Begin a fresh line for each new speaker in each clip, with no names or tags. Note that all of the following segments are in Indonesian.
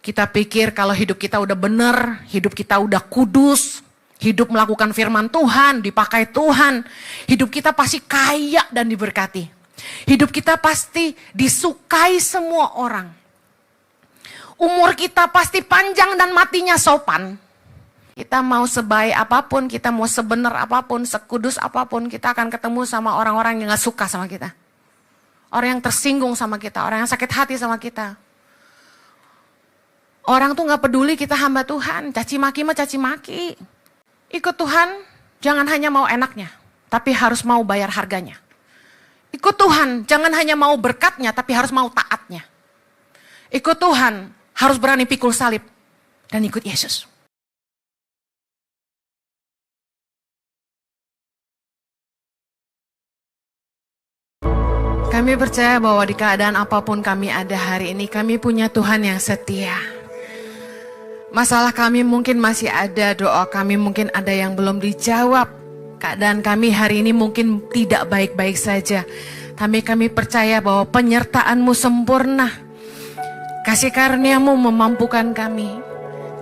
Kita pikir kalau hidup kita udah benar, hidup kita udah kudus, hidup melakukan firman Tuhan, dipakai Tuhan, hidup kita pasti kaya dan diberkati. Hidup kita pasti disukai semua orang. Umur kita pasti panjang dan matinya sopan. Kita mau sebaik apapun, kita mau sebenar apapun, sekudus apapun, kita akan ketemu sama orang-orang yang gak suka sama kita. Orang yang tersinggung sama kita, orang yang sakit hati sama kita. Orang tuh gak peduli kita hamba Tuhan, caci maki mah caci maki. Ikut Tuhan, jangan hanya mau enaknya, tapi harus mau bayar harganya. Ikut Tuhan, jangan hanya mau berkatnya, tapi harus mau taatnya. Ikut Tuhan, harus berani pikul salib dan ikut Yesus. Kami percaya bahwa di keadaan apapun kami ada hari ini, kami punya Tuhan yang setia. Masalah kami mungkin masih ada, doa kami mungkin ada yang belum dijawab. Keadaan kami hari ini mungkin tidak baik-baik saja. Tapi kami percaya bahwa penyertaan-Mu sempurna. Kasih karunia-Mu memampukan kami.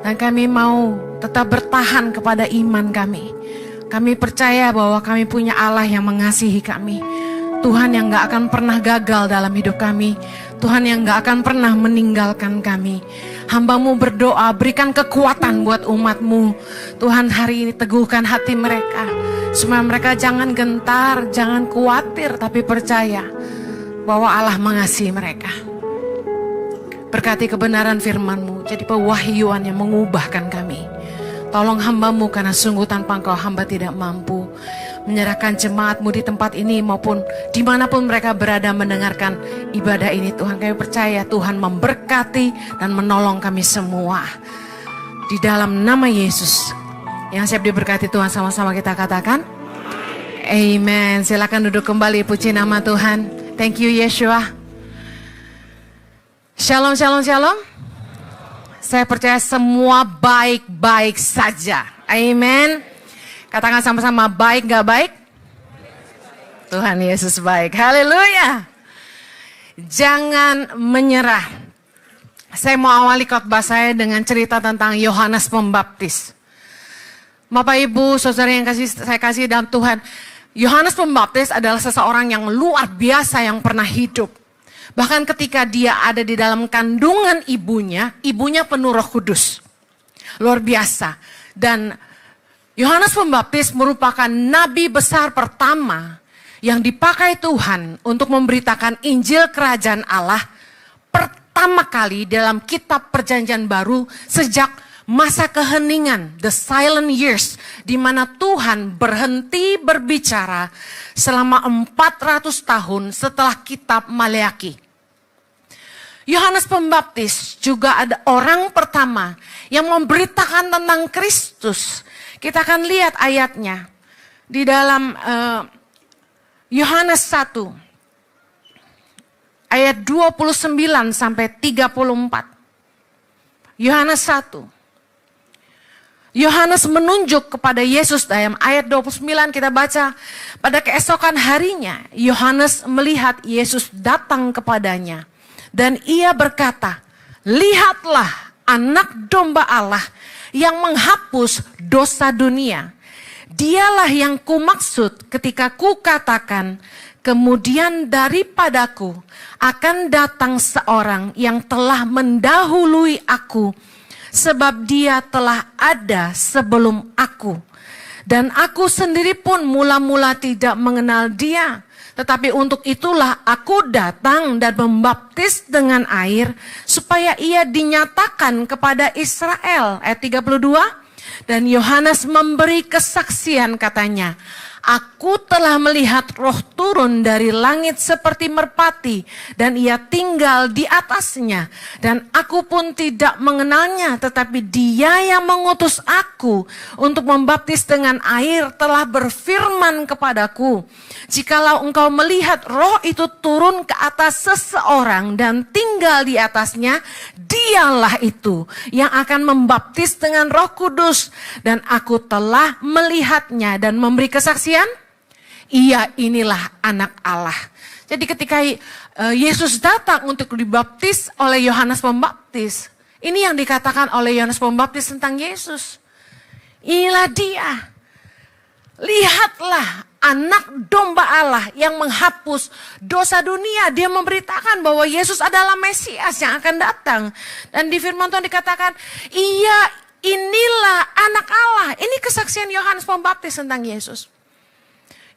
Dan kami mau tetap bertahan kepada iman kami. Kami percaya bahwa kami punya Allah yang mengasihi kami. Tuhan yang gak akan pernah gagal dalam hidup kami. Tuhan yang gak akan pernah meninggalkan kami. Hamba-Mu berdoa, berikan kekuatan buat umat-Mu. Tuhan hari ini teguhkan hati mereka. Supaya mereka jangan gentar, jangan khawatir, tapi percaya bahwa Allah mengasihi mereka. Berkati kebenaran firman-Mu, jadi pewahyuan yang mengubahkan kami. Tolong hamba-Mu karena sungguh tanpa Engkau hamba tidak mampu. Menyerahkan jemaat-Mu di tempat ini maupun dimanapun mereka berada mendengarkan ibadah ini. Tuhan, kami percaya Tuhan memberkati dan menolong kami semua. Di dalam nama Yesus. Yang siap diberkati Tuhan, sama-sama kita katakan Amen. Silakan duduk kembali, puji nama Tuhan. Thank you Yeshua. Shalom, shalom, shalom. Saya percaya semua baik-baik saja. Amen. Katakan sama-sama, baik gak baik? Tuhan Yesus baik. Haleluya. Jangan menyerah. Saya mau awali khotbah saya dengan cerita tentang Yohanes Pembaptis. Bapak Ibu, saudara yang saya kasih dalam Tuhan, Yohanes Pembaptis adalah seseorang yang luar biasa yang pernah hidup. Bahkan ketika dia ada di dalam kandungan ibunya penuh Roh Kudus. Luar biasa. Dan Yohanes Pembaptis merupakan nabi besar pertama yang dipakai Tuhan untuk memberitakan Injil Kerajaan Allah pertama kali dalam kitab Perjanjian Baru sejak masa keheningan, the silent years, di mana Tuhan berhenti berbicara selama 400 tahun setelah kitab Maleaki. Yohanes Pembaptis juga ada orang pertama yang memberitakan tentang Kristus. Kita akan lihat ayatnya di dalam Yohanes 1 ayat 29 sampai 34. Yohanes 1. Yohanes menunjuk kepada Yesus dalam ayat 29 kita baca. Pada keesokan harinya Yohanes melihat Yesus datang kepadanya. Dan ia berkata, lihatlah anak domba Allah yang menghapus dosa dunia. Dialah yang kumaksud ketika kukatakan, kemudian daripadaku akan datang seorang yang telah mendahului aku. Sebab dia telah ada sebelum aku. Dan aku sendiri pun mula-mula tidak mengenal dia. Tetapi untuk itulah aku datang dan membaptis dengan air. Supaya ia dinyatakan kepada Israel. Ayat 32. Dan Yohanes memberi kesaksian katanya. Aku telah melihat roh turun dari langit seperti merpati dan ia tinggal di atasnya. Dan aku pun tidak mengenalnya, tetapi dia yang mengutus aku untuk membaptis dengan air telah berfirman kepadaku. Jikalau engkau melihat roh itu turun ke atas seseorang dan tinggal di atasnya, dialah itu yang akan membaptis dengan Roh Kudus. Dan aku telah melihatnya dan memberi kesaksian. Ia inilah anak Allah. Jadi ketika Yesus datang untuk dibaptis oleh Yohanes Pembaptis, Ini yang dikatakan oleh Yohanes Pembaptis tentang Yesus. Inilah dia. Lihatlah anak domba Allah yang menghapus dosa dunia. Dia memberitakan bahwa Yesus adalah Mesias yang akan datang. Dan di firman Tuhan dikatakan, inilah anak Allah. Ini kesaksian Yohanes Pembaptis tentang Yesus.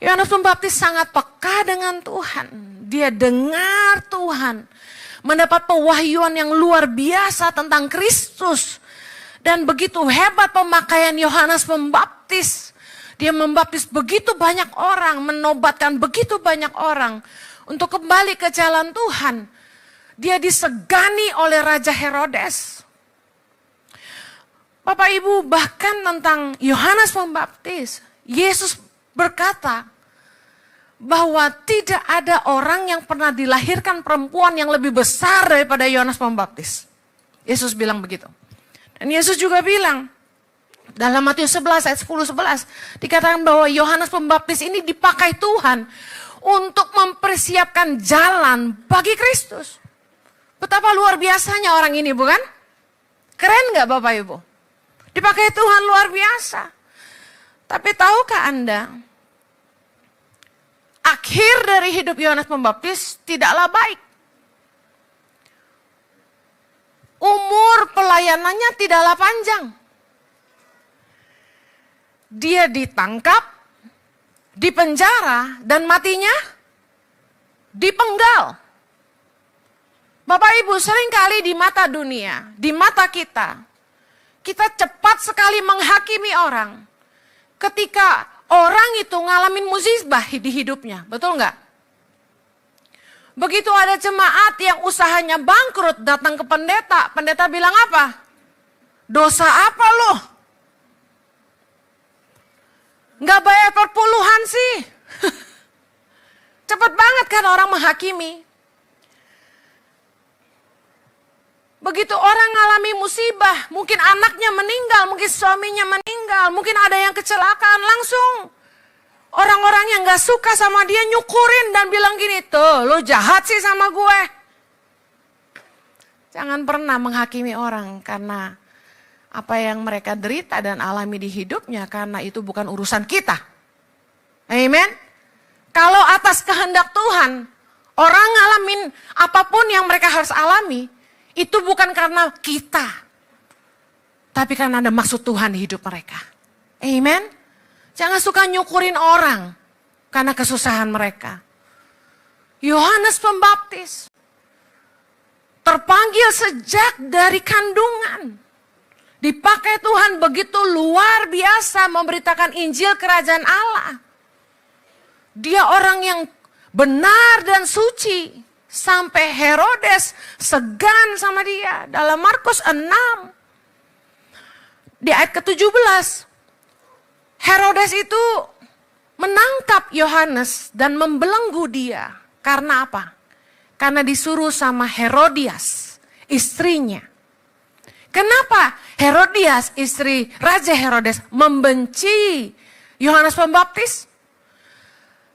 Yohanes Pembaptis sangat peka dengan Tuhan. Dia dengar Tuhan. Mendapat pewahyuan yang luar biasa tentang Kristus. Dan begitu hebat pemakaian Yohanes Pembaptis. Dia membaptis begitu banyak orang, menobatkan begitu banyak orang untuk kembali ke jalan Tuhan. Dia disegani oleh Raja Herodes. Bapak Ibu, bahkan tentang Yohanes Pembaptis, Yesus berkata bahwa tidak ada orang yang pernah dilahirkan perempuan yang lebih besar daripada Yohanes Pembaptis. Yesus bilang begitu. Dan Yesus juga bilang, dalam Matius 11 ayat 10-11 dikatakan bahwa Yohanes Pembaptis ini dipakai Tuhan untuk mempersiapkan jalan bagi Kristus. Betapa luar biasanya orang ini, bukan? Keren gak Bapak Ibu? Dipakai Tuhan luar biasa. Tapi tahukah Anda, akhir dari hidup Yohanes Pembaptis tidaklah baik. Umur pelayanannya tidaklah panjang. Dia ditangkap, dipenjara, dan matinya dipenggal. Bapak Ibu, seringkali di mata dunia, di mata kita cepat sekali menghakimi orang. Ketika orang itu ngalamin musibah di hidupnya, betul nggak? Begitu ada jemaat yang usahanya bangkrut, datang ke pendeta, pendeta bilang apa? Dosa apa loh? Nggak bayar perpuluhan sih. Cepat banget kan orang menghakimi. Begitu orang ngalami musibah, mungkin anaknya meninggal, mungkin suaminya meninggal, mungkin ada yang kecelakaan, langsung orang-orang yang gak suka sama dia nyukurin dan bilang gini, tuh lo jahat sih sama gue. Jangan pernah menghakimi orang karena apa yang mereka derita dan alami di hidupnya, karena itu bukan urusan kita. Amen. Kalau atas kehendak Tuhan, orang ngalamin apapun yang mereka harus alami, itu bukan karena kita, tapi karena ada maksud Tuhan di hidup mereka. Amen. Jangan suka nyukurin orang karena kesusahan mereka. Yohanes Pembaptis terpanggil sejak dari kandungan. Dipakai Tuhan begitu luar biasa memberitakan Injil Kerajaan Allah. Dia orang yang benar dan suci. Sampai Herodes segan sama dia. Dalam Markus 6. Di ayat ke-17. Herodes itu menangkap Yohanes dan membelenggu dia. Karena apa? Karena disuruh sama Herodias, istrinya. Kenapa Herodias, istri Raja Herodes, membenci Yohanes Pembaptis?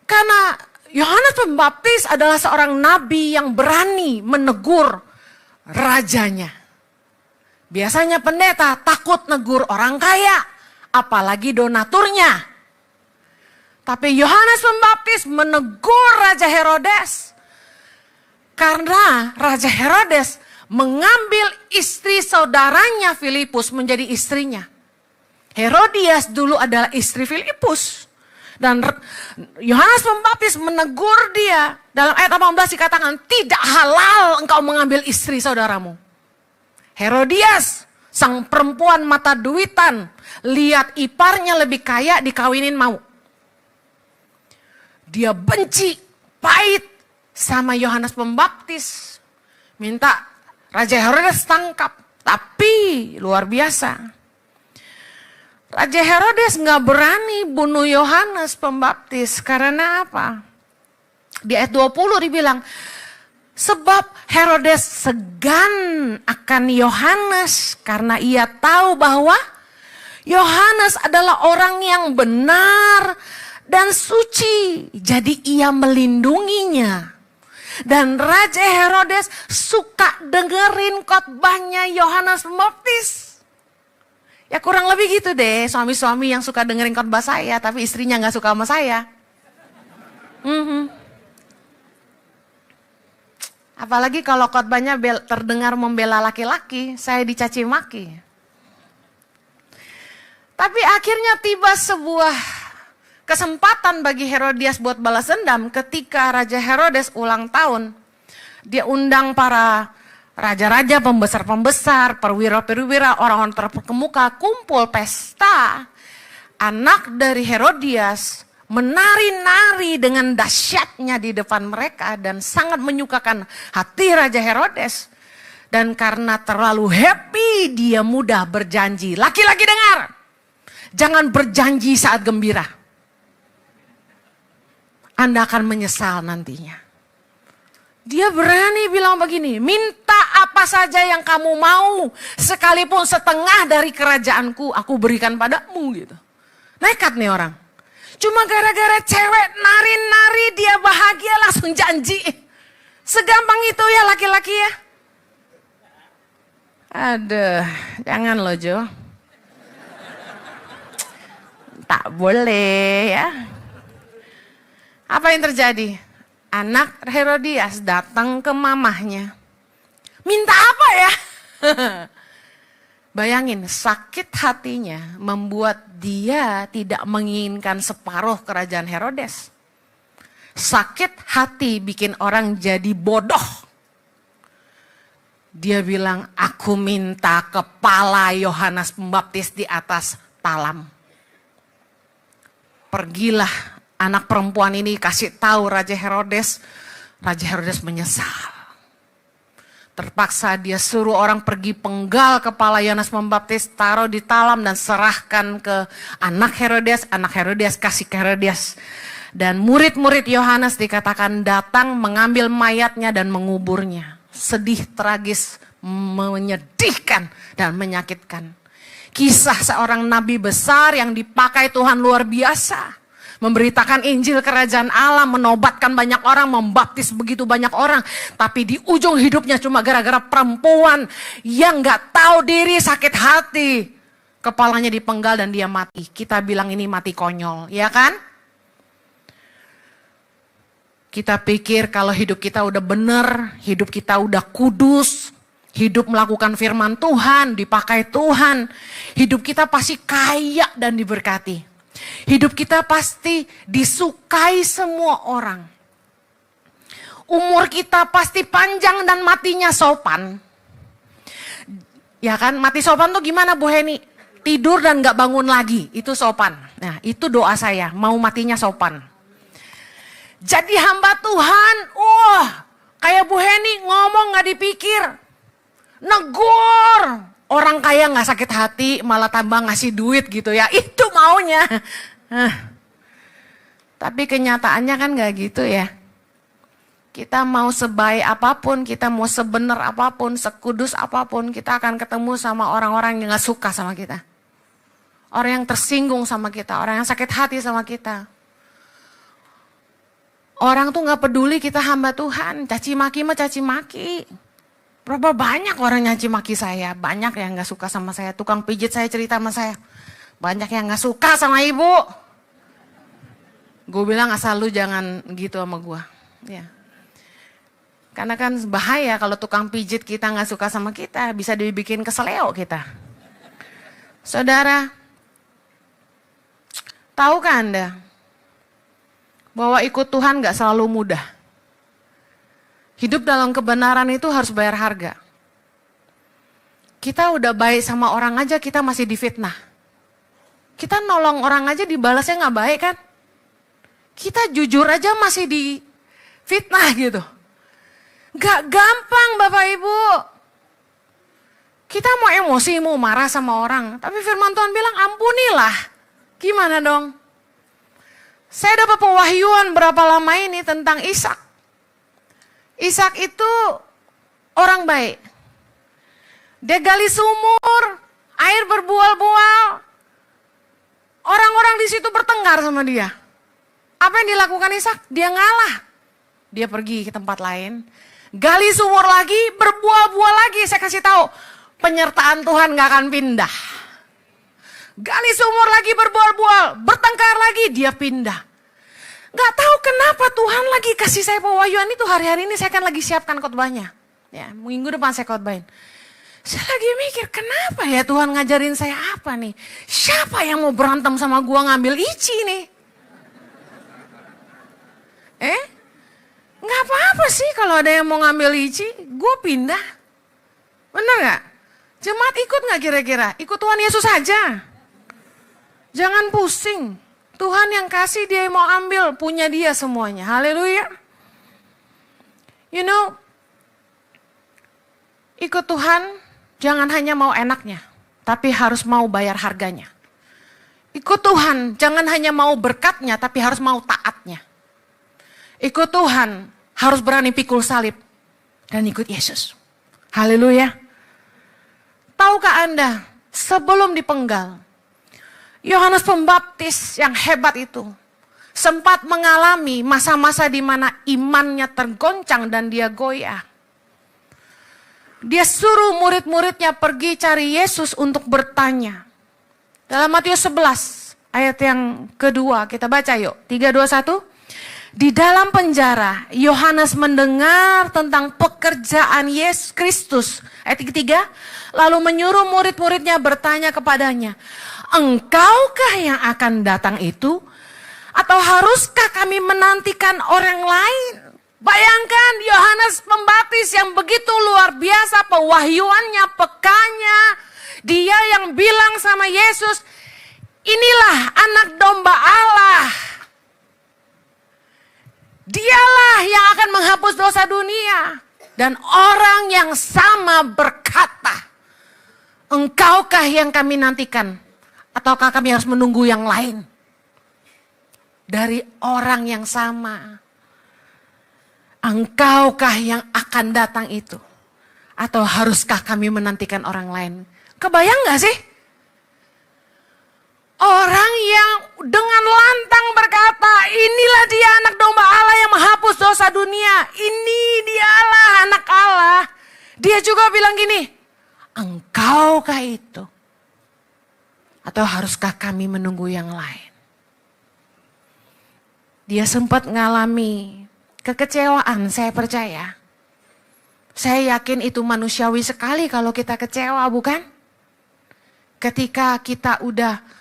Karena Yohanes Pembaptis adalah seorang nabi yang berani menegur rajanya. Biasanya pendeta takut negur orang kaya, apalagi donaturnya. Tapi Yohanes Pembaptis menegur Raja Herodes. Karena Raja Herodes mengambil istri saudaranya Filipus menjadi istrinya. Herodias dulu adalah istri Filipus. Dan Yohanes Pembaptis menegur dia. Dalam ayat 18 dikatakan, tidak halal engkau mengambil istri saudaramu. Herodias, sang perempuan mata duitan, lihat iparnya lebih kaya dikawinin mau. Dia benci, pahit sama Yohanes Pembaptis. Minta Raja Herodes tangkap, tapi luar biasa. Raja Herodes gak berani bunuh Yohanes Pembaptis, karena apa? Di ayat 20 dibilang, sebab Herodes segan akan Yohanes, karena ia tahu bahwa Yohanes adalah orang yang benar dan suci, jadi ia melindunginya. Dan Raja Herodes suka dengerin khotbahnya Yohanes Pembaptis. Ya kurang lebih gitu deh, suami-suami yang suka dengerin khotbah saya, tapi istrinya gak suka sama saya. Apalagi kalau khotbahnya terdengar membela laki-laki, saya dicaci maki. Tapi akhirnya tiba sebuah kesempatan bagi Herodias buat balas dendam ketika Raja Herodes ulang tahun. Dia undang para raja-raja, pembesar-pembesar, perwira-perwira, orang-orang terkemuka, kumpul pesta. Anak dari Herodias menari-nari dengan dahsyatnya di depan mereka dan sangat menyukakan hati Raja Herodes. Dan karena terlalu happy, dia mudah berjanji. Laki-laki dengar, jangan berjanji saat gembira. Anda akan menyesal nantinya. Dia berani bilang begini, minta apa saja yang kamu mau, sekalipun setengah dari kerajaanku, aku berikan padamu gitu. Nekat nih orang. Cuma gara-gara cewek nari-nari dia bahagia langsung janji. Segampang itu ya laki-laki ya. Aduh, jangan loh Jo. Tak boleh ya. Apa yang terjadi? Anak Herodias datang ke mamahnya. Minta apa ya? Bayangin, sakit hatinya membuat dia tidak menginginkan separuh kerajaan Herodes. Sakit hati bikin orang jadi bodoh. Dia bilang, aku minta kepala Yohanes Pembaptis di atas talam. Pergilah anak perempuan ini kasih tahu Raja Herodes. Raja Herodes menyesal. Terpaksa dia suruh orang pergi penggal kepala Yohanes Pembaptis, taruh di talam dan serahkan ke anak Herodes. Anak Herodes kasih ke Herodes. Dan murid-murid Yohanes dikatakan datang mengambil mayatnya dan menguburnya. Sedih, tragis, menyedihkan dan menyakitkan. Kisah seorang nabi besar yang dipakai Tuhan luar biasa. Memberitakan Injil kerajaan Allah, menobatkan banyak orang, membaptis begitu banyak orang. Tapi di ujung hidupnya cuma gara-gara perempuan yang gak tahu diri, sakit hati. Kepalanya dipenggal dan dia mati. Kita bilang ini mati konyol, ya kan? Kita pikir kalau hidup kita udah bener, hidup kita udah kudus, hidup melakukan firman Tuhan, dipakai Tuhan. Hidup kita pasti kaya dan diberkati. Hidup kita pasti disukai semua orang. Umur kita pasti panjang dan matinya sopan. Ya kan, mati sopan tuh gimana Bu Heni? Tidur dan gak bangun lagi, itu sopan. Nah itu doa saya, mau matinya sopan. Jadi hamba Tuhan, kayak Bu Heni ngomong gak dipikir. Negur. Orang kaya gak sakit hati, malah tambah ngasih duit gitu ya. Itu maunya. Tapi kenyataannya kan gak gitu ya. Kita mau sebaik apapun, kita mau sebenar apapun, sekudus apapun, kita akan ketemu sama orang-orang yang gak suka sama kita. Orang yang tersinggung sama kita, orang yang sakit hati sama kita. Orang tuh gak peduli kita hamba Tuhan, caci maki mah caci maki. Berapa banyak orang nyaci maki saya, banyak yang gak suka sama saya. Tukang pijit saya cerita sama saya, banyak yang gak suka sama ibu. Gue bilang asal lu jangan gitu sama gue. Ya. Karena kan bahaya kalau tukang pijit kita gak suka sama kita, bisa dibikin keseleo kita. Saudara, tahukah Anda bahwa ikut Tuhan gak selalu mudah? Hidup dalam kebenaran itu harus bayar harga. Kita udah baik sama orang aja kita masih difitnah. Kita nolong orang aja dibalasnya gak baik kan? Kita jujur aja masih difitnah gitu. Gak gampang Bapak Ibu. Kita mau emosi, mau marah sama orang. Tapi firman Tuhan bilang ampunilah. Gimana dong? Saya dapat pewahyuan berapa lama ini tentang Ishak. Ishak itu orang baik. Dia gali sumur, air berbual-bual. Orang-orang di situ bertengkar sama dia. Apa yang dilakukan Ishak? Dia ngalah. dia pergi ke tempat lain. Gali sumur lagi, berbuah-buah lagi. Saya kasih tahu, penyertaan Tuhan gak akan pindah. Gali sumur lagi, berbuah-buah, bertengkar lagi, dia pindah. Gak tahu kenapa Tuhan lagi kasih saya pewahyuan itu. Hari-hari ini saya kan lagi siapkan khotbahnya. Ya, minggu depan saya khotbahin. Saya lagi mikir, kenapa ya Tuhan ngajarin saya apa nih? Siapa yang mau berantem sama gua ngambil Ici nih? Nggak apa-apa sih kalau ada yang mau ngambil Ici, gue pindah. Bener gak? Jemaat ikut gak kira-kira? Ikut Tuhan Yesus aja. Jangan pusing. Tuhan yang kasih, dia yang mau ambil, punya dia semuanya. Haleluya. You know, ikut Tuhan jangan hanya mau enaknya, tapi harus mau bayar harganya. Ikut Tuhan jangan hanya mau berkatnya, tapi harus mau taatnya. Ikut Tuhan harus berani pikul salib dan ikut Yesus. Haleluya. Tahukah Anda, sebelum dipenggal, Yohanes Pembaptis yang hebat itu sempat mengalami masa-masa di mana imannya tergoncang dan dia goyah. Dia suruh murid-muridnya pergi cari Yesus untuk bertanya. Dalam Matius 11 ayat yang kedua, kita baca yuk. 3, 2, 1. Di dalam penjara, Yohanes mendengar tentang pekerjaan Yesus Kristus. Ayat ketiga, lalu menyuruh murid-muridnya bertanya kepadanya, engkaukah yang akan datang itu? Atau haruskah kami menantikan orang lain? Bayangkan Yohanes Pembaptis yang begitu luar biasa pewahyuannya, pekanya. Dia yang bilang sama Yesus, inilah anak domba Allah. Dialah yang akan menghapus dosa dunia. Dan orang yang sama berkata, engkaukah yang kami nantikan? Ataukah kami harus menunggu yang lain? Dari orang yang sama. Engkaukah yang akan datang itu? Atau haruskah kami menantikan orang lain? Kebayang gak sih? Orang yang dengan lantang berkata, inilah dia anak domba Allah yang menghapus dosa dunia. Ini dialah anak Allah. Dia juga bilang gini, engkaukah itu? Atau haruskah kami menunggu yang lain? Dia sempat mengalami kekecewaan, saya percaya. Saya yakin itu manusiawi sekali kalau kita kecewa, bukan? Ketika kita udah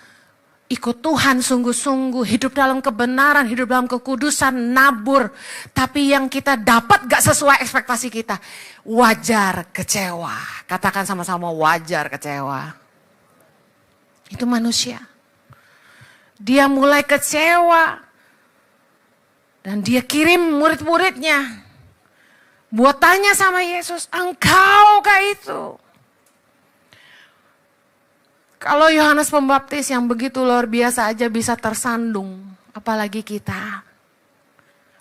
ikut Tuhan sungguh-sungguh, hidup dalam kebenaran, hidup dalam kekudusan, nabur. Tapi yang kita dapat gak sesuai ekspektasi kita. Wajar kecewa. Katakan sama-sama, wajar kecewa. Itu manusia. Dia mulai kecewa. Dan dia kirim murid-muridnya. Buat tanya sama Yesus, engkaukah itu? Kalau Yohanes Pembaptis yang begitu luar biasa aja bisa tersandung, apalagi kita.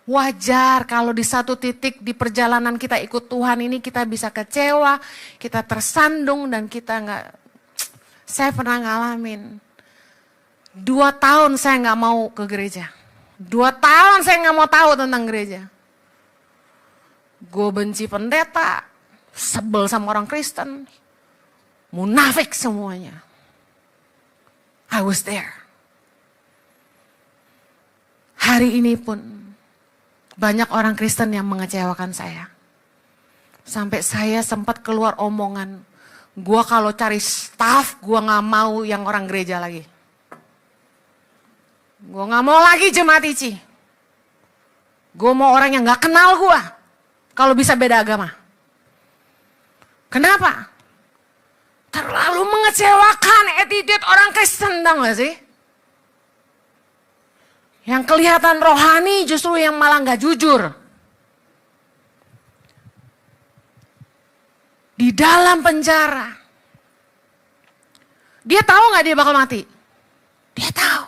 Wajar kalau di satu titik di perjalanan kita ikut Tuhan ini kita bisa kecewa, kita tersandung dan kita nggak. Saya pernah ngalamin 2 tahun saya nggak mau ke gereja, 2 tahun saya nggak mau tahu tentang gereja. Gue benci pendeta, sebel sama orang Kristen, munafik semuanya. I was there. Hari ini pun banyak orang Kristen yang mengecewakan saya. Sampai saya sempat keluar omongan, gua kalau cari staff, gua gak mau yang orang gereja lagi. Gua gak mau lagi jemaat Ici. Gua mau orang yang gak kenal gua, kalau bisa beda agama. Kenapa? Terlalu mengecewakan attitude orang Kristen, tahu gak sih? Yang kelihatan rohani justru yang malah gak jujur. Di dalam penjara. Dia tahu gak dia bakal mati? Dia tahu.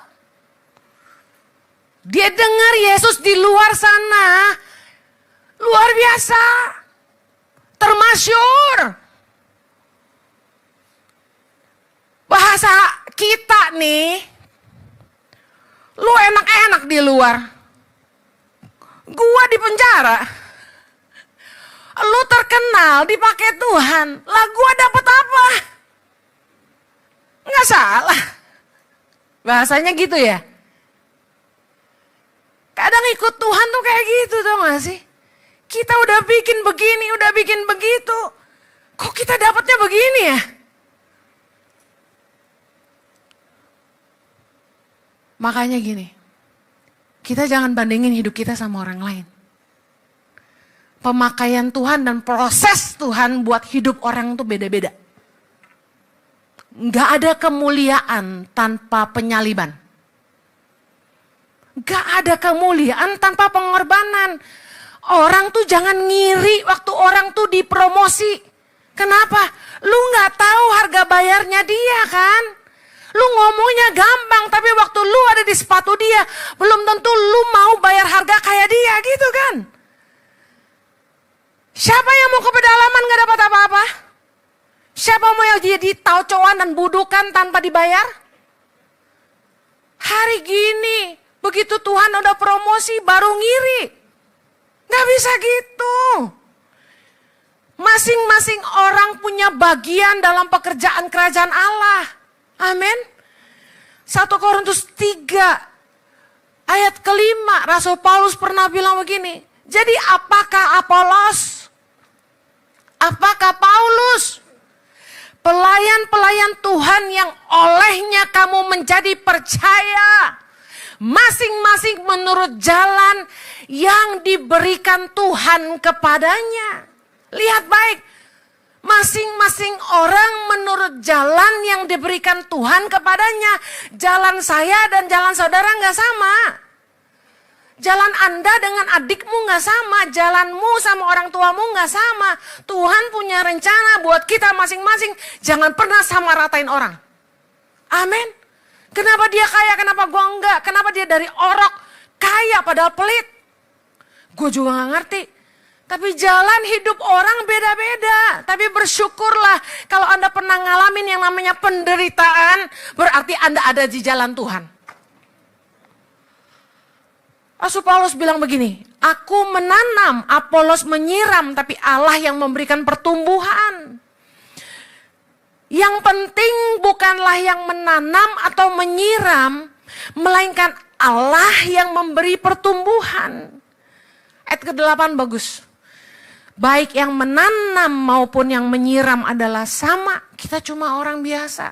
Dia dengar Yesus di luar sana. Luar biasa. Termasyur. Bahasa kita nih, lu enak-enak di luar. Gua di penjara. Lu terkenal, dipakai Tuhan. Lah gua dapat apa? Nggak salah. Bahasanya gitu ya. Kadang ikut Tuhan tuh kayak gitu tau gak sih? Kita udah bikin begini, udah bikin begitu. Kok kita dapatnya begini ya? Makanya gini, kita jangan bandingin hidup kita sama orang lain. Pemakaian Tuhan dan proses Tuhan buat hidup orang tuh beda-beda. Gak ada kemuliaan tanpa penyaliban. Gak ada kemuliaan tanpa pengorbanan. Orang tuh jangan ngiri waktu orang tuh dipromosi. Kenapa? Lu gak tahu harga bayarnya dia kan? Lu ngomongnya gampang, tapi waktu lu ada di sepatu dia, belum tentu lu mau bayar harga kayak dia gitu kan? Siapa yang mau ke pedalaman gak dapat apa-apa? Siapa mau yang jadi taucoan dan budukan tanpa dibayar? Hari gini, begitu Tuhan udah promosi baru ngiri. Gak bisa gitu. Masing-masing orang punya bagian dalam pekerjaan kerajaan Allah. Amin. 1 Korintus 3 ayat ke-5, Rasul Paulus pernah bilang begini. Jadi apakah Apolos? Apakah Paulus? Pelayan-pelayan Tuhan yang olehnya kamu menjadi percaya. Masing-masing menurut jalan yang diberikan Tuhan kepadanya. Lihat baik. Masing-masing orang menurut jalan yang diberikan Tuhan kepadanya. Jalan saya dan jalan saudara gak sama. Jalan Anda dengan adikmu gak sama. Jalanmu sama orang tuamu gak sama. Tuhan punya rencana buat kita masing-masing. Jangan pernah sama ratain orang. Amin. Kenapa dia kaya, kenapa gua enggak? Kenapa dia dari orok kaya padahal pelit? Gue juga gak ngerti. Tapi jalan hidup orang beda-beda. Tapi bersyukurlah kalau Anda pernah ngalamin yang namanya penderitaan. Berarti Anda ada di jalan Tuhan. Rasul Paulus bilang begini. Aku menanam, Apolos menyiram. Tapi Allah yang memberikan pertumbuhan. Yang penting bukanlah yang menanam atau menyiram. Melainkan Allah yang memberi pertumbuhan. Ayat ke-8 bagus. Baik yang menanam maupun yang menyiram adalah sama. Kita cuma orang biasa.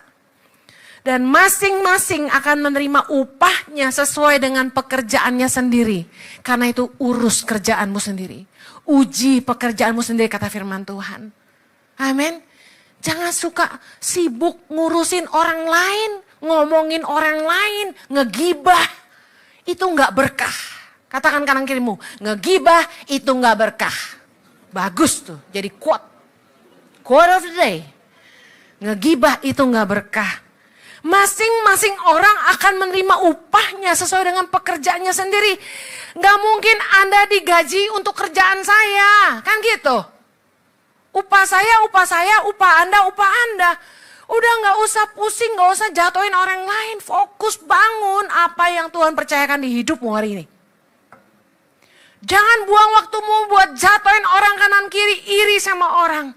Dan masing-masing akan menerima upahnya sesuai dengan pekerjaannya sendiri. Karena itu urus kerjaanmu sendiri. Uji pekerjaanmu sendiri kata firman Tuhan. Amin. Jangan suka sibuk ngurusin orang lain. Ngomongin orang lain. Ngegibah. Itu gak berkah. Katakan kanan kirimu. Ngegibah itu gak berkah. Bagus tuh, jadi quote of the day. Ngegibah itu gak berkah. Masing-masing orang akan menerima upahnya sesuai dengan pekerjaannya sendiri. Gak mungkin Anda digaji untuk kerjaan saya, kan gitu. Upah saya, upah Anda. Udah gak usah pusing, gak usah jatuhin orang lain. Fokus bangun apa yang Tuhan percayakan di hidupmu hari ini. Jangan buang waktumu buat jatuhin orang kanan kiri, iri sama orang.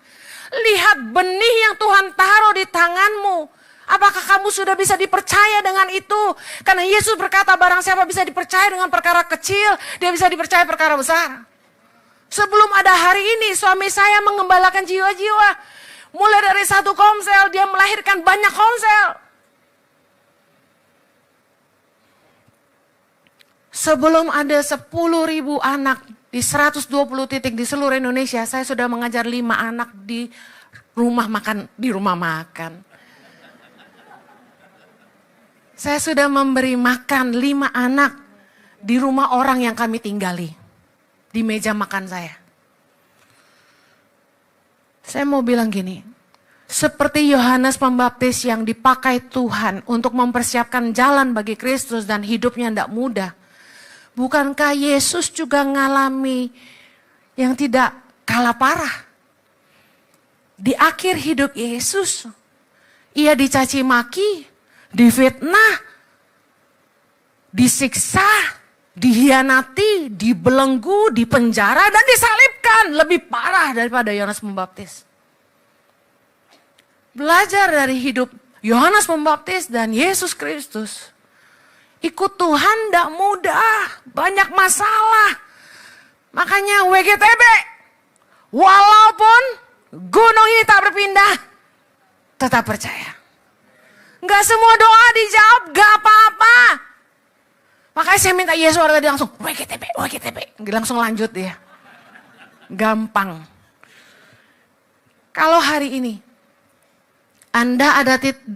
Lihat benih yang Tuhan taruh di tanganmu. Apakah kamu sudah bisa dipercaya dengan itu? Karena Yesus berkata barang siapa bisa dipercaya dengan perkara kecil, dia bisa dipercaya perkara besar. Sebelum ada hari ini, suami saya mengembalakan jiwa-jiwa. Mulai dari 1 komsel, dia melahirkan banyak komsel. Sebelum ada 10.000 anak di 120 titik di seluruh Indonesia, saya sudah mengajar 5 anak di rumah makan. Saya sudah memberi makan 5 anak di rumah orang yang kami tinggali. Di meja makan saya. Saya mau bilang gini, seperti Yohanes Pembaptis yang dipakai Tuhan untuk mempersiapkan jalan bagi Kristus dan hidupnya tidak mudah. Bukankah Yesus juga ngalami yang tidak kalah parah? Di akhir hidup Yesus, ia dicaci maki, difitnah, disiksa, dihianati, dibelenggu, dipenjara, dan disalibkan. Lebih parah daripada Yohanes Pembaptis. Belajar dari hidup Yohanes Pembaptis dan Yesus Kristus. Ikut Tuhan tidak mudah, banyak masalah. Makanya WGTB, walaupun gunung ini tak berpindah, tetap percaya. Gak semua doa dijawab, gak apa-apa. Makanya saya minta Yesus tadi langsung, WGTB. Langsung lanjut dia. Gampang. Kalau hari ini, Anda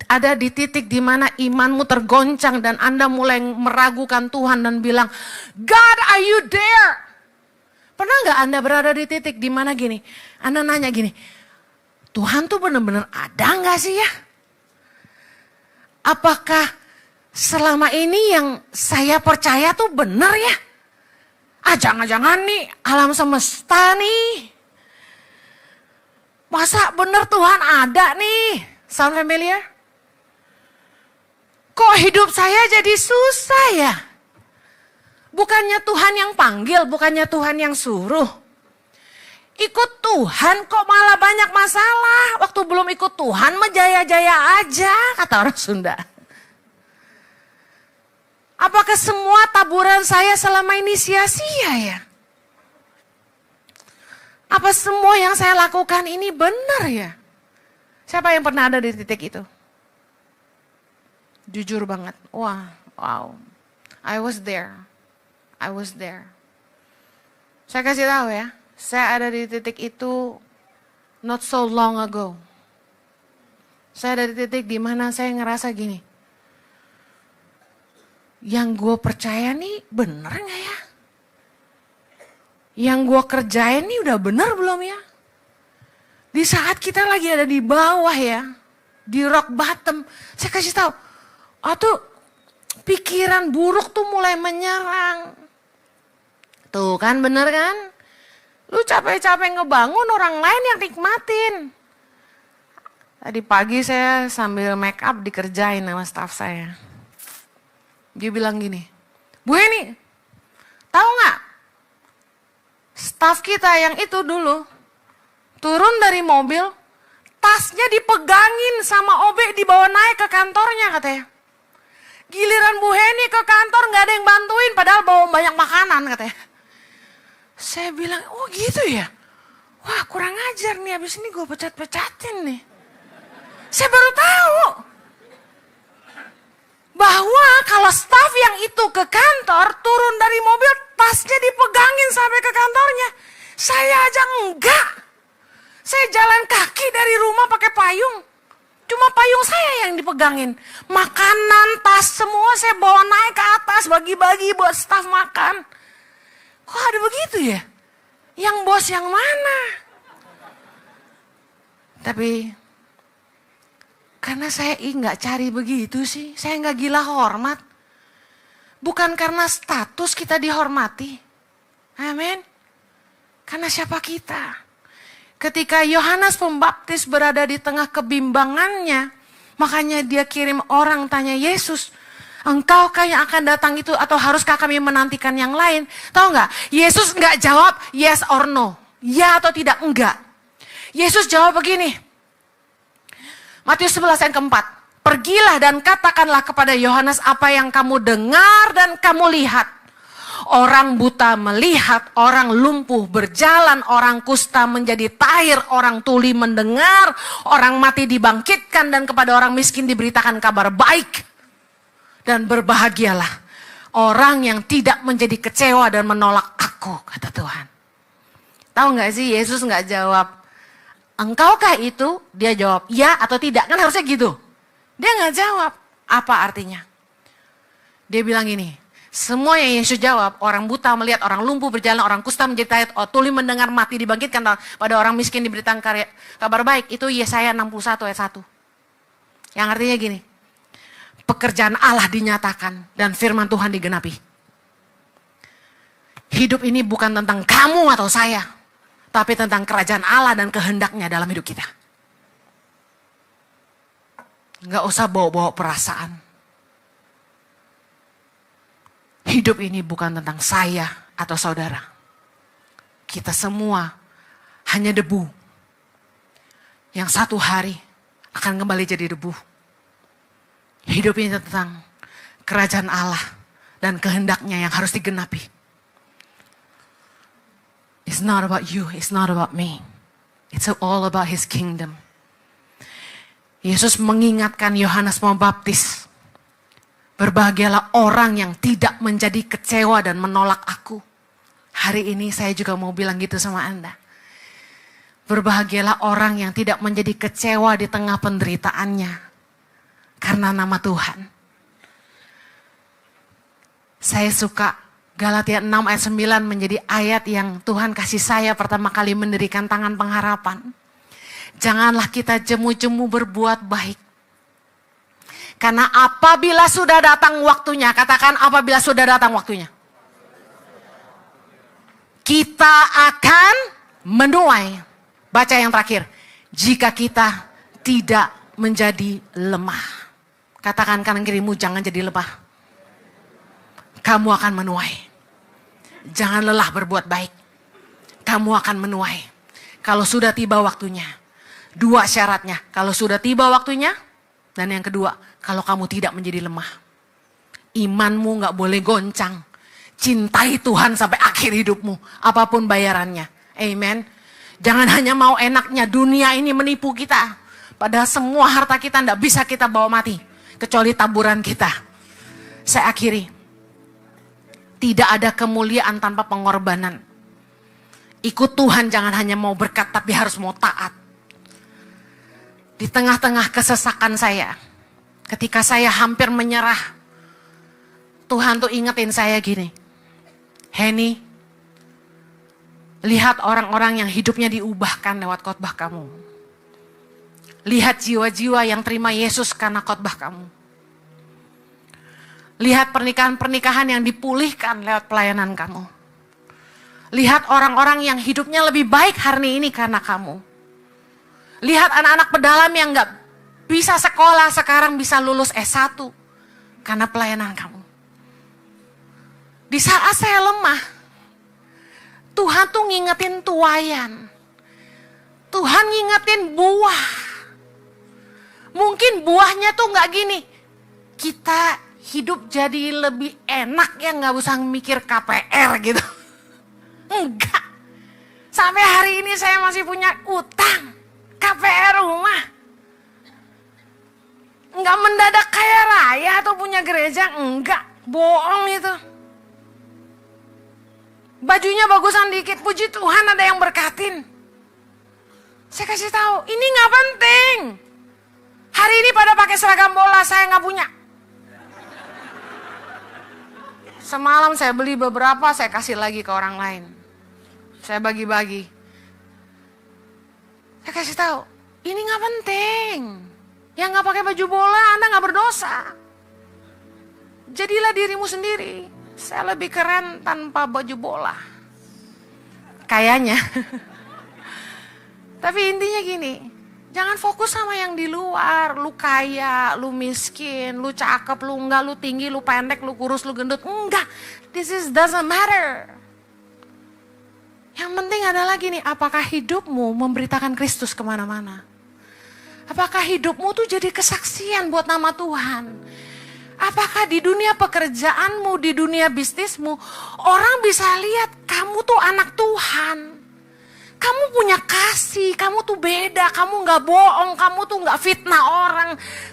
ada di titik di mana imanmu tergoncang dan Anda mulai meragukan Tuhan dan bilang, God, are you there? Pernah nggak Anda berada di titik di mana gini? Anda nanya gini, Tuhan tuh benar-benar ada nggak sih ya? Apakah selama ini yang saya percaya tuh benar ya? Jangan-jangan nih alam semesta nih. Masa benar Tuhan ada nih? Sound familiar? Kok hidup saya jadi susah ya? Bukannya Tuhan yang panggil, bukannya Tuhan yang suruh. Ikut Tuhan kok malah banyak masalah. Waktu belum ikut Tuhan mah jaya-jaya aja, kata orang Sunda. Apakah semua taburan saya selama ini sia-sia ya? Apa semua yang saya lakukan ini benar ya? Siapa yang pernah ada di titik itu? Jujur banget. Wow. I was there. Saya kasih tahu ya. Saya ada di titik itu not so long ago. Saya ada di titik di mana saya ngerasa gini. Yang gue percaya nih bener gak ya? Yang gue kerjain nih udah bener belum ya? Di saat kita lagi ada di bawah ya, di rock bottom, saya kasih tahu, tuh pikiran buruk tuh mulai menyerang. Tuh kan bener kan? Lu capek-capek ngebangun, orang lain yang nikmatin. Tadi pagi saya sambil make up dikerjain sama staff saya. Dia bilang gini, Bu Heni, tahu nggak? Staff kita yang itu dulu turun dari mobil, tasnya dipegangin sama OB dibawa naik ke kantornya katanya. Giliran Bu Heni ke kantor nggak ada yang bantuin, padahal bawa banyak makanan katanya. Saya bilang, oh gitu ya? Wah kurang ajar nih, abis ini gue pecat-pecatin nih. Saya baru tahu bahwa kalau staf yang itu ke kantor, turun dari mobil, tasnya dipegangin sampai ke kantornya. Saya aja enggak. Saya jalan kaki dari rumah pakai payung. Cuma payung saya yang dipegangin. Makanan, tas semua saya bawa naik ke atas, bagi-bagi buat staf makan. Kok ada begitu ya? Yang bos yang mana? Tapi karena saya nggak cari begitu sih. Saya nggak gila hormat. Bukan karena status kita dihormati. Amin. Karena siapa kita? Ketika Yohanes Pembaptis berada di tengah kebimbangannya, makanya dia kirim orang tanya Yesus, engkaukah yang akan datang itu atau haruskah kami menantikan yang lain? Tahu nggak? Yesus nggak jawab yes or no, ya atau tidak, enggak. Yesus jawab begini, Matius 11 ayat keempat, pergilah dan katakanlah kepada Yohanes apa yang kamu dengar dan kamu lihat. Orang buta melihat, orang lumpuh berjalan, orang kusta menjadi tahir, orang tuli mendengar, orang mati dibangkitkan, dan kepada orang miskin diberitakan kabar baik. Dan berbahagialah orang yang tidak menjadi kecewa dan menolak aku, kata Tuhan. Tahu gak sih, Yesus gak jawab, engkaukah itu? Dia jawab, ya atau tidak, kan harusnya gitu. Dia gak jawab, apa artinya? Dia bilang ini, semua yang Yesus jawab, orang buta melihat, orang lumpuh berjalan, orang kusta menjadi tahir, tuli mendengar, mati dibangkitkan, pada orang miskin diberitakan kabar baik. Itu Yesaya 61 ayat 1. Yang artinya gini, pekerjaan Allah dinyatakan dan firman Tuhan digenapi. Hidup ini bukan tentang kamu atau saya, tapi tentang kerajaan Allah dan kehendaknya dalam hidup kita. Nggak usah bawa-bawa perasaan. Hidup ini bukan tentang saya atau saudara. Kita semua hanya debu yang satu hari akan kembali jadi debu. Hidup ini tentang kerajaan Allah dan kehendaknya yang harus digenapi. It's not about you, it's not about me. It's all about His kingdom. Yesus mengingatkan Yohanes Pembaptis, berbahagialah orang yang tidak menjadi kecewa dan menolak aku. Hari ini saya juga mau bilang gitu sama Anda. Berbahagialah orang yang tidak menjadi kecewa di tengah penderitaannya karena nama Tuhan. Saya suka Galatia 6 ayat 9 menjadi ayat yang Tuhan kasih saya pertama kali mendirikan tangan pengharapan. Janganlah kita jemu-jemu berbuat baik. Karena apabila sudah datang waktunya, katakan apabila sudah datang waktunya, kita akan menuai. Baca yang terakhir, jika kita tidak menjadi lemah. Katakan kanan kirimu, jangan jadi lemah. Kamu akan menuai. Jangan lelah berbuat baik. Kamu akan menuai. Kalau sudah tiba waktunya. Dua syaratnya, kalau sudah tiba waktunya. Dan yang kedua, kalau kamu tidak menjadi lemah. Imanmu gak boleh goncang. Cintai Tuhan sampai akhir hidupmu. Apapun bayarannya. Amen. Jangan hanya mau enaknya, dunia ini menipu kita. Padahal semua harta kita gak bisa kita bawa mati. Kecuali taburan kita. Saya akhiri. Tidak ada kemuliaan tanpa pengorbanan. Ikut Tuhan jangan hanya mau berkat tapi harus mau taat. Di tengah-tengah kesesakan saya, ketika saya hampir menyerah, Tuhan tuh ingetin saya gini, Henny, lihat orang-orang yang hidupnya diubahkan lewat khotbah kamu. Lihat jiwa-jiwa yang terima Yesus karena khotbah kamu. Lihat pernikahan-pernikahan yang dipulihkan lewat pelayanan kamu. Lihat orang-orang yang hidupnya lebih baik hari ini karena kamu. Lihat anak-anak pedalam yang gak bisa sekolah sekarang bisa lulus S1 karena pelayanan kamu. Di saat saya lemah, Tuhan tuh ngingetin tuayan. Tuhan ngingetin buah. Mungkin buahnya tuh gak gini. Kita hidup jadi lebih enak ya, gak usah mikir KPR gitu. Enggak. Sampai hari ini saya masih punya utang. KPR rumah. Enggak mendadak kaya raya atau punya gereja. Enggak. Bohong itu. Bajunya bagusan dikit. Puji Tuhan ada yang berkatin. Saya kasih tahu. Ini gak penting. Hari ini pada pakai seragam bola. Saya gak punya. Semalam saya beli beberapa. Saya kasih lagi ke orang lain. Saya bagi-bagi. Saya kasih tahu, ini nggak penting. Yang nggak pakai baju bola, Anda nggak berdosa. Jadilah dirimu sendiri. Saya lebih keren tanpa baju bola. Kayaknya. Tapi intinya gini, jangan fokus sama yang di luar. Lu kaya, lu miskin, lu cakep, lu enggak, lu tinggi, lu pendek, lu kurus, lu gendut. Enggak, doesn't matter. Yang penting adalah gini, apakah hidupmu memberitakan Kristus kemana-mana? Apakah hidupmu tuh jadi kesaksian buat nama Tuhan? Apakah di dunia pekerjaanmu, di dunia bisnismu, orang bisa lihat kamu tuh anak Tuhan. Kamu punya kasih, kamu tuh beda, kamu gak bohong, kamu tuh gak fitnah orang.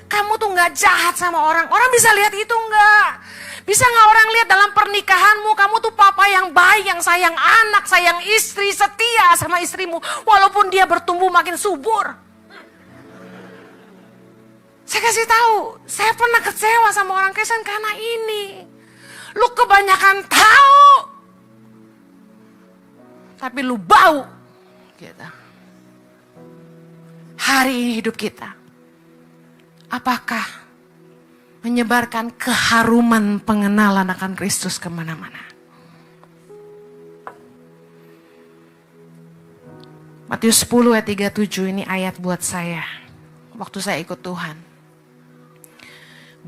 Kamu tuh gak jahat sama orang. Orang bisa lihat itu enggak? Bisa gak orang lihat dalam pernikahanmu, kamu tuh papa yang baik, yang sayang anak, sayang istri, setia sama istrimu. Walaupun dia bertumbuh makin subur. Saya kasih tahu, saya pernah kecewa sama orang Kristen karena ini. Lu kebanyakan tahu, tapi lu bau. Gitu. Hari ini hidup kita, apakah menyebarkan keharuman pengenalan akan Kristus kemana-mana? Matius 10 ayat 37 ini ayat buat saya. Waktu saya ikut Tuhan.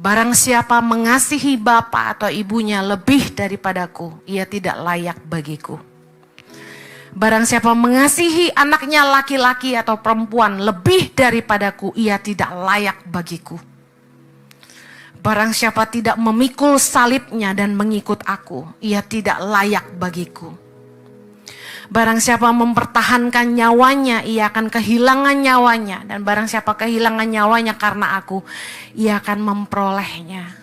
Barang siapa mengasihi bapa atau ibunya lebih daripadaku, ia tidak layak bagiku. Barang siapa mengasihi anaknya laki-laki atau perempuan lebih daripadaku, ia tidak layak bagiku. Barang siapa tidak memikul salibnya dan mengikut aku, ia tidak layak bagiku. Barang siapa mempertahankan nyawanya, ia akan kehilangan nyawanya. Dan barang siapa kehilangan nyawanya karena aku, ia akan memperolehnya.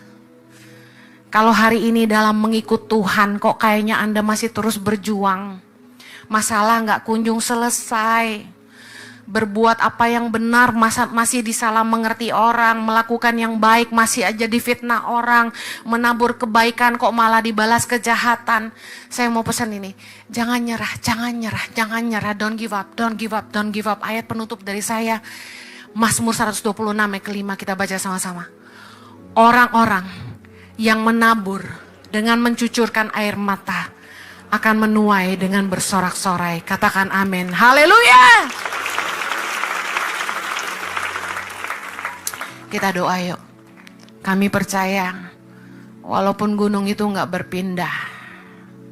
Kalau hari ini dalam mengikut Tuhan, kok kayaknya Anda masih terus berjuang. Masalah gak kunjung selesai. Berbuat apa yang benar masih disalah mengerti orang, melakukan yang baik masih aja difitnah orang, menabur kebaikan kok malah dibalas kejahatan. Saya mau pesan ini, jangan nyerah, jangan nyerah, jangan nyerah, don't give up, don't give up, don't give up. Ayat penutup dari saya, Mazmur 126 ayat kelima, kita baca sama-sama. Orang-orang yang menabur dengan mencucurkan air mata akan menuai dengan bersorak-sorai. Katakan amin, haleluya. Kita doa yuk. Kami percaya walaupun gunung itu gak berpindah,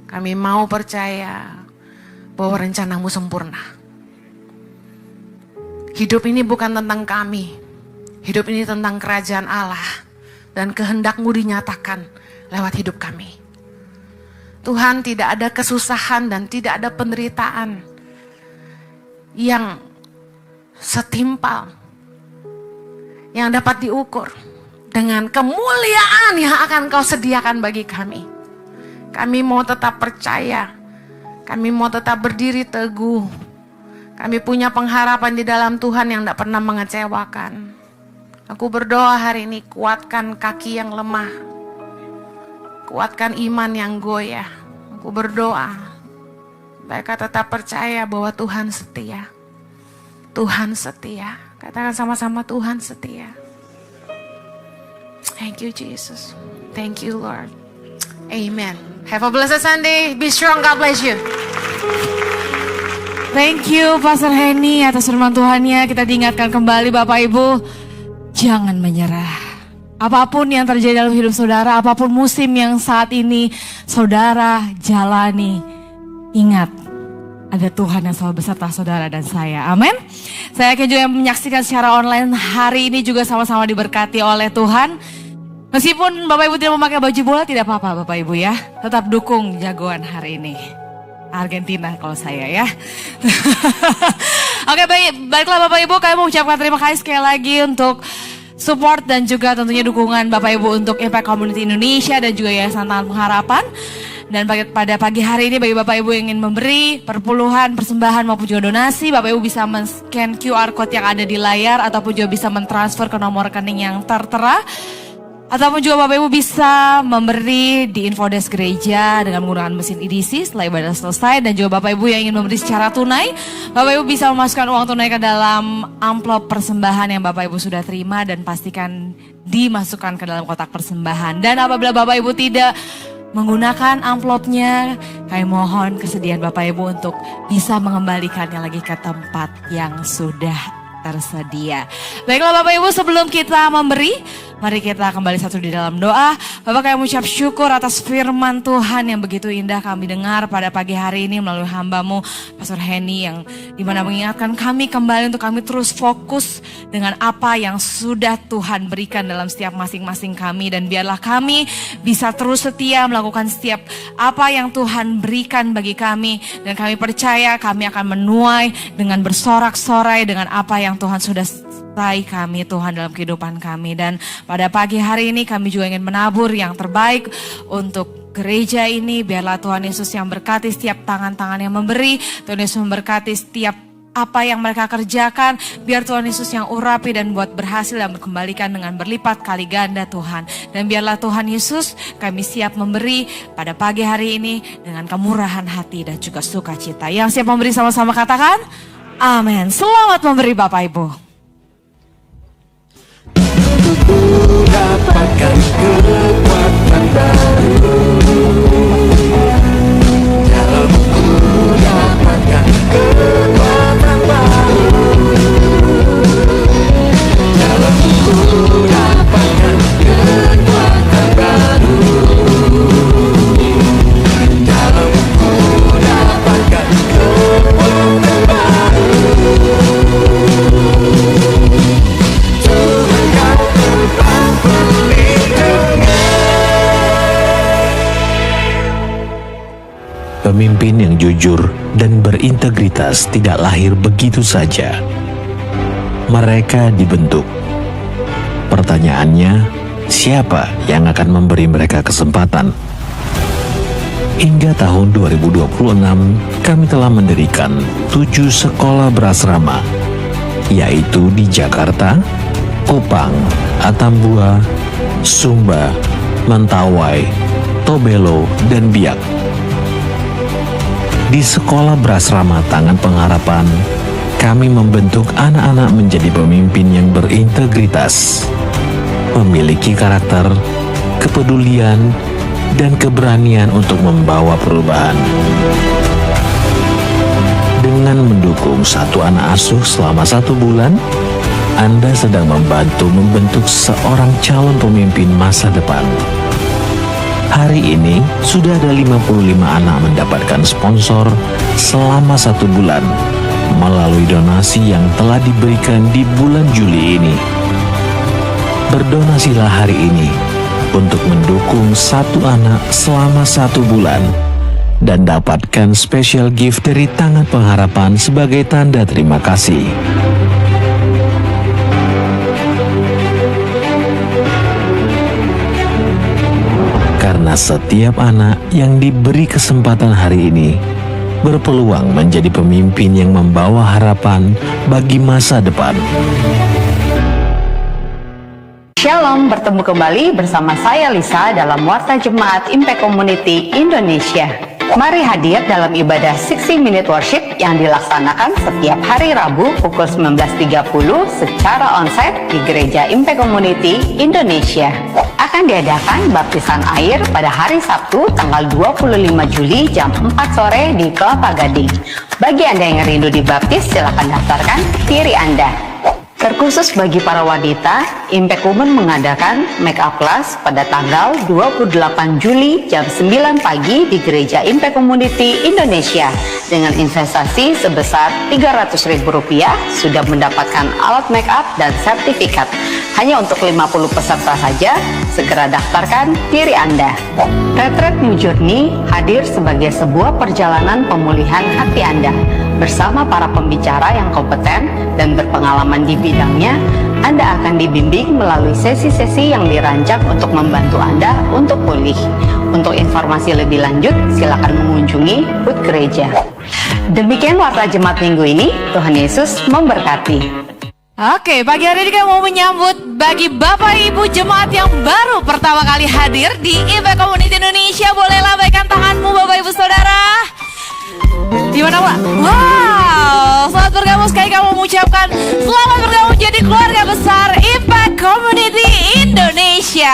kami mau percaya bahwa rencanamu sempurna. Hidup ini bukan tentang kami. Hidup ini tentang kerajaan Allah. Dan kehendakmu dinyatakan lewat hidup kami. Tuhan, tidak ada kesusahan dan tidak ada penderitaan yang setimpal, yang dapat diukur dengan kemuliaan yang akan Kau sediakan bagi kami. Kami mau tetap percaya, kami mau tetap berdiri teguh. Kami punya pengharapan di dalam Tuhan yang tidak pernah mengecewakan. Aku berdoa hari ini, kuatkan kaki yang lemah, kuatkan iman yang goyah. Aku berdoa, mereka tetap percaya bahwa Tuhan setia. Tuhan setia. Katakan sama-sama, Tuhan setia. Thank you Jesus. Thank you Lord. Amen. Have a blessed Sunday. Be strong. God bless you.
Thank you Pastor Henny atas firman Tuhannya. Kita diingatkan kembali Bapak Ibu, jangan menyerah. Apapun yang terjadi dalam hidup saudara, apapun musim yang saat ini saudara jalani, ingat, ada Tuhan yang selalu beserta saudara dan saya. Amin. Saya yakin juga yang menyaksikan secara online hari ini juga sama-sama diberkati oleh Tuhan. Meskipun Bapak Ibu tidak memakai baju bola, tidak apa-apa Bapak Ibu ya. Tetap dukung jagoan hari ini. Argentina kalau saya ya. Oke, baiklah Bapak Ibu, kami mau ucapkan terima kasih sekali lagi untuk support dan juga tentunya dukungan Bapak Ibu untuk Impact Community Indonesia dan juga Yayasan Tangan Pengharapan. Dan pada pagi hari ini bagi Bapak Ibu yang ingin memberi perpuluhan, persembahan maupun juga donasi, Bapak Ibu bisa men-scan QR Code yang ada di layar ataupun juga bisa mentransfer ke nomor rekening yang tertera. Ataupun juga Bapak Ibu bisa memberi di infodesk gereja dengan menggunakan mesin EDC setelah ibadah selesai. Dan juga Bapak Ibu yang ingin memberi secara tunai, Bapak Ibu bisa memasukkan uang tunai ke dalam amplop persembahan yang Bapak Ibu sudah terima dan pastikan dimasukkan ke dalam kotak persembahan. Dan apabila Bapak Ibu tidak menggunakan amplopnya, kami mohon kesediaan Bapak Ibu untuk bisa mengembalikannya lagi ke tempat yang sudah tersedia. Baiklah Bapak Ibu, sebelum kita memberi, mari kita kembali satu di dalam doa. Bapak, kami mengucap syukur atas firman Tuhan yang begitu indah kami dengar pada pagi hari ini melalui hamba-Mu Pastor Henny, yang dimana mengingatkan kami kembali untuk kami terus fokus dengan apa yang sudah Tuhan berikan dalam setiap masing-masing kami. Dan biarlah kami bisa terus setia melakukan setiap apa yang Tuhan berikan bagi kami. Dan kami percaya kami akan menuai dengan bersorak-sorai dengan apa yang Tuhan sudah sertai kami Tuhan dalam kehidupan kami. Dan pada pagi hari ini kami juga ingin menabur yang terbaik untuk gereja ini. Biarlah Tuhan Yesus yang berkati setiap tangan-tangan yang memberi, Tuhan Yesus memberkati setiap apa yang mereka kerjakan. Biar Tuhan Yesus yang urapi dan buat berhasil dan berkembalikan dengan berlipat kali ganda Tuhan. Dan biarlah Tuhan Yesus kami siap memberi pada pagi hari ini dengan kemurahan hati dan juga sukacita. Yang siap memberi sama-sama katakan amin. Selamat memberi Bapak Ibu.
Dapatkan kekuatan baru, dalamku dapatkan kekuatan baru, dalamku dapatkan kekuatan baru.
pemimpin yang jujur dan berintegritas tidak lahir begitu saja. Mereka dibentuk. Pertanyaannya, siapa yang akan memberi mereka kesempatan? Hingga tahun 2026, kami telah mendirikan 7 sekolah berasrama, yaitu di Jakarta, Kupang, Atambua, Sumba, Mentawai, Tobelo, dan Biak. Di sekolah berasrama Tangan Pengharapan, kami membentuk anak-anak menjadi pemimpin yang berintegritas, memiliki karakter, kepedulian, dan keberanian untuk membawa perubahan. Dengan mendukung satu anak asuh selama 1 bulan, Anda sedang membantu membentuk seorang calon pemimpin masa depan. Hari ini, sudah ada 55 anak mendapatkan sponsor selama 1 bulan melalui donasi yang telah diberikan di bulan Juli ini. Berdonasilah hari ini untuk mendukung satu anak selama 1 bulan dan dapatkan special gift dari Tangan Pengharapan sebagai tanda terima kasih. Karena setiap anak yang diberi kesempatan hari ini berpeluang menjadi pemimpin yang membawa harapan bagi masa depan.
Shalom, bertemu kembali bersama saya Lisa dalam Warta Jemaat Impact Community Indonesia. Mari hadir dalam ibadah 60 Minute Worship yang dilaksanakan setiap hari Rabu pukul 19.30 secara onsite di Gereja Impact Community Indonesia. Akan diadakan baptisan air pada hari Sabtu tanggal 25 Juli jam 4 sore di Kelapa Gading. Bagi Anda yang rindu dibaptis, silakan daftarkan diri Anda. Terkhusus bagi para wanita, Impact Women mengadakan make up class pada tanggal 28 Juli jam 9 pagi di Gereja Impact Community Indonesia. Dengan investasi sebesar Rp300.000 sudah mendapatkan alat make up dan sertifikat. Hanya untuk 50 peserta saja, segera daftarkan diri Anda. Retreat New Journey hadir sebagai sebuah perjalanan pemulihan hati Anda. Bersama para pembicara yang kompeten dan berpengalaman di bidangnya, Anda akan dibimbing melalui sesi-sesi yang dirancang untuk membantu Anda untuk pulih. Untuk informasi lebih lanjut, silakan mengunjungi booth gereja. Demikian Warta Jemaat minggu ini. Tuhan Yesus memberkati.
Oke, pagi hari ini kami mau menyambut bagi Bapak Ibu Jemaat yang baru pertama kali hadir di Impact Community Indonesia. Boleh lambaikan tanganmu Bapak Ibu Saudara. Di mana Pak? Wow, selamat bergabung sekali kami mengucapkan selamat bergabung jadi keluarga besar Impact Community Indonesia.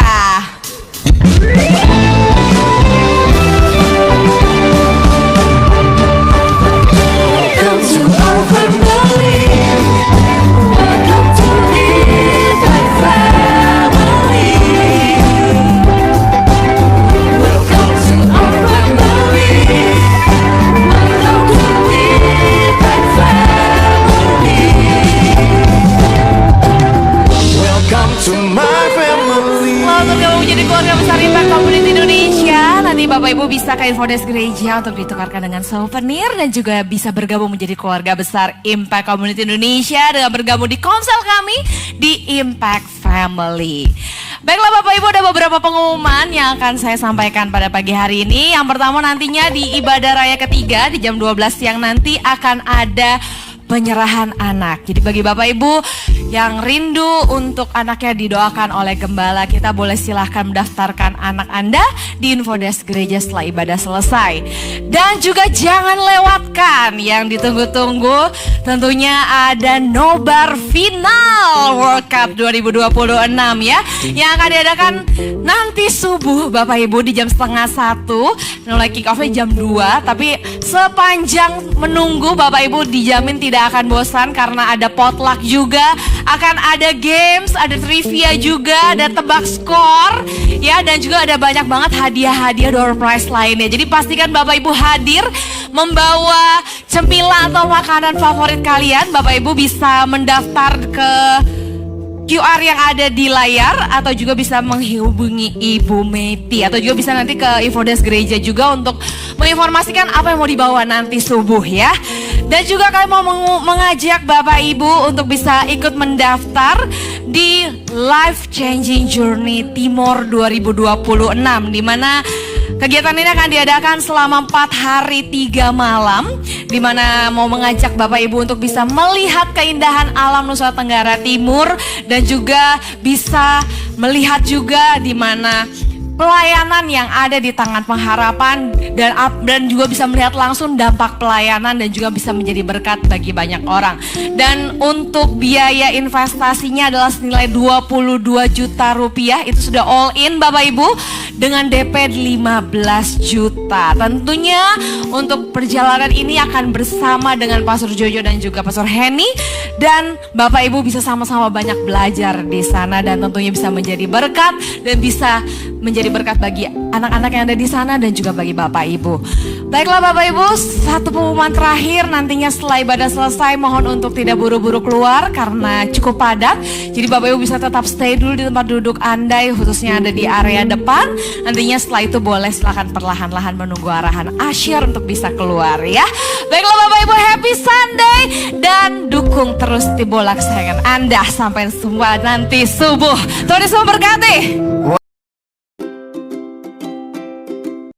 Welcome to our family. Welcome to Impact family. Welcome to our family. Welcome to Impact family. Welcome to my family.
Selamat bergabung jadi keluarga besar Impact Community Indonesia. Nanti Bapak Ibu bisa ke Infodesk Gereja untuk ditukarkan dengan souvenir dan juga bisa bergabung menjadi keluarga besar Impact Community Indonesia dengan bergabung di komsel kami di Impact Family. Baiklah Bapak Ibu, ada beberapa pengumuman yang akan saya sampaikan pada pagi hari ini. Yang pertama nantinya di ibadah raya ketiga di jam 12 siang nanti akan ada penyerahan anak. Jadi bagi Bapak Ibu yang rindu untuk anaknya didoakan oleh gembala, kita boleh silahkan mendaftarkan anak Anda di Infodesk Gereja setelah ibadah selesai. Dan juga jangan lewatkan yang ditunggu-tunggu, tentunya ada nobar final World Cup 2026 ya, yang akan diadakan nanti subuh Bapak Ibu di jam 12:30, mulai kick off-nya jam 2. Tapi sepanjang menunggu Bapak Ibu dijamin tidak akan bosan karena ada potluck juga, akan ada games, ada trivia juga, ada tebak skor ya, dan juga ada banyak banget hadiah-hadiah door prize lainnya. Jadi pastikan Bapak Ibu hadir membawa cemilan atau makanan favorit kalian. Bapak Ibu bisa mendaftar ke QR yang ada di layar, atau juga bisa menghubungi Ibu Meti, atau juga bisa nanti ke Infodesk gereja juga untuk menginformasikan apa yang mau dibawa nanti subuh ya. Dan juga kami mau mengajak Bapak Ibu untuk bisa ikut mendaftar di Life Changing Journey Timor 2026, di mana kegiatan ini akan diadakan selama 4 hari 3 malam, di mana mau mengajak Bapak Ibu untuk bisa melihat keindahan alam Nusa Tenggara Timur, dan juga bisa melihat juga di mana pelayanan yang ada di Tangan Pengharapan, dan juga bisa melihat langsung dampak pelayanan dan juga bisa menjadi berkat bagi banyak orang. Dan untuk biaya investasinya adalah senilai 22 juta rupiah, itu sudah all in Bapak Ibu, dengan DP 15 juta. Tentunya untuk perjalanan ini akan bersama dengan Pastor Jojo dan juga Pastor Henny, dan Bapak Ibu bisa sama-sama banyak belajar di sana, dan tentunya bisa menjadi berkat dan bisa menjadi berkat bagi anak-anak yang ada di sana dan juga bagi Bapak Ibu. Baiklah Bapak Ibu, satu pengumuman terakhir, nantinya setelah ibadah selesai mohon untuk tidak buru-buru keluar karena cukup padat. Jadi Bapak Ibu bisa tetap stay dulu di tempat duduk Anda, khususnya ada di area depan. Nantinya setelah itu boleh silakan perlahan-lahan menunggu arahan Asyar untuk bisa keluar ya. Baiklah Bapak Ibu, happy Sunday, dan dukung terus Tibola kesayangan Anda sampai semua nanti subuh. Tuhan Yesus memberkati.